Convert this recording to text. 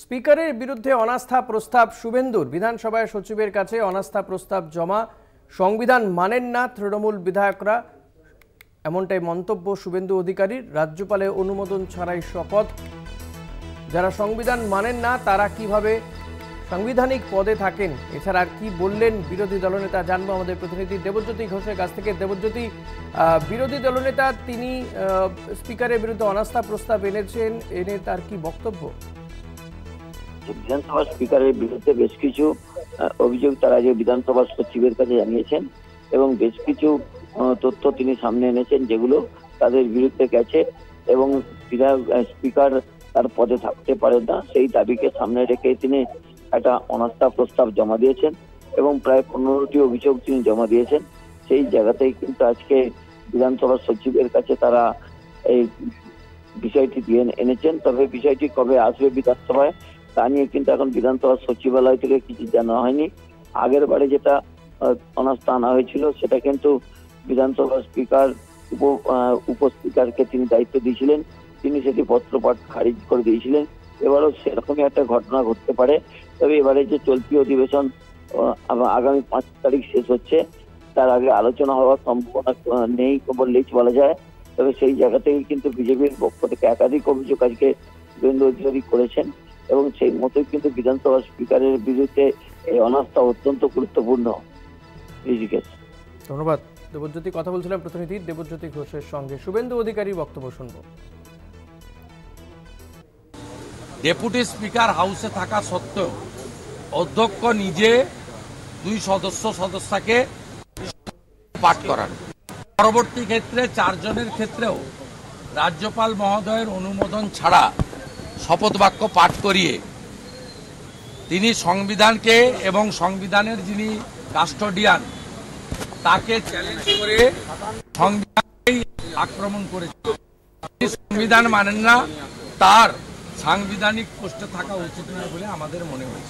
স্পিকারের বিরুদ্ধে অনাস্থা প্রস্তাব শুভেন্দুর। বিধানসভায় সচিবের কাছে অনাস্থা প্রস্তাব জমা। সংবিধান মানেন না তৃণমূল বিধায়করা, এমনটাই মন্তব্য শুভেন্দু অধিকারীর। রাজ্যপালের অনুমোদন ছাড়াই শপথ। যারা সংবিধান মানেন না তারা কিভাবে সাংবিধানিক পদে থাকেন, এছাড়া আর কি বললেন বিরোধী দলনেতা জানবো আমাদের প্রতিনিধি দেবজ্যোতি ঘোষের কাছ থেকে। দেবজ্যোতি, বিরোধী দলনেতা তিনি স্পিকারের বিরুদ্ধে অনাস্থা প্রস্তাব এনেছেন, এনে তার কি বক্তব্য? বিধানসভা স্পিকারের বিরুদ্ধে বেশ কিছু অভিযোগ তারা যে বিধানসভা সচিবের কাছে জানিয়েছেন এবং বেশ কিছু তথ্য তিনি সামনে এনেছেন যেগুলো তাদের বিরুদ্ধে গেছে এবং স্পিকার তার পদে থাকতে পারেন না, সেই দাবিকে সামনে রেখে তিনি একটা অনাস্থা প্রস্তাব জমা দিয়েছেন এবং প্রায় 15টি অভিযোগ তিনি জমা দিয়েছেন। সেই জায়গাতেই কিন্তু আজকে বিধানসভা সচিবের কাছে তারা এই বিষয়টি দিয়ে এনেছেন। তবে বিষয়টি কবে আসবে বিধানসভায় তা নিয়ে কিন্তু এখন বিধানসভা সচিবালয় থেকে কিছু জানা হয়নি। আগের বারে যেটা অনাস্থা আনা হয়েছিল সেটা কিন্তু বিধানসভা স্পিকার উপস্পিকারকে তিনি দায়িত্ব দিয়েছিলেন, তিনি সেটি পত্রপাঠ খারিজ করে দিয়েছিলেন। এবারও সেরকমই একটা ঘটনা ঘটতে পারে। তবে এবারে যে চলতি অধিবেশন আগামী 5 তারিখ শেষ হচ্ছে, তার আগে আলোচনা হওয়ার সম্ভাবনা নেই বললেই বলা যায়। তবে সেই জায়গা থেকে কিন্তু বিজেপির পক্ষ থেকে একাধিক অভিযোগ আজকে শুভেন্দু অধিকারী করেছেন এবং সেই মতোই কিন্তু বিধানসভা স্পিকারের বিরুদ্ধে এই অনাস্থা অত্যন্ত গুরুত্বপূর্ণ। ধন্যবাদ দেবজ্যোতি। কথা বলছিলাম প্রতিনিধি দেবজ্যোতি ঘোষের সঙ্গে। শুভেন্দু অধিকারী বক্তব্য শুনব। ডেপুটি স্পিকার হাউসে থাকা সত্ত্বেও অধ্যক্ষ নিজে 2 সদস্যকে পাঠ করান। পরবর্তী ক্ষেত্রে 4 জনের ক্ষেত্রেও রাজ্যপাল মহোদয়ের অনুমোদন ছাড়া শপথ বাক্য পাঠ করিয়ে তিনি সংবিধানকে এবং সংবিধানের যিনি কাস্টোডিয়ান তাকে চ্যালেঞ্জ করে সংবিধানকেই আক্রমণ করেছেন। সংবিধান মানেন না, তার সাংবিধানিক পোস্টে থাকা উচিত নয় বলে আমাদের মনে হয়েছে।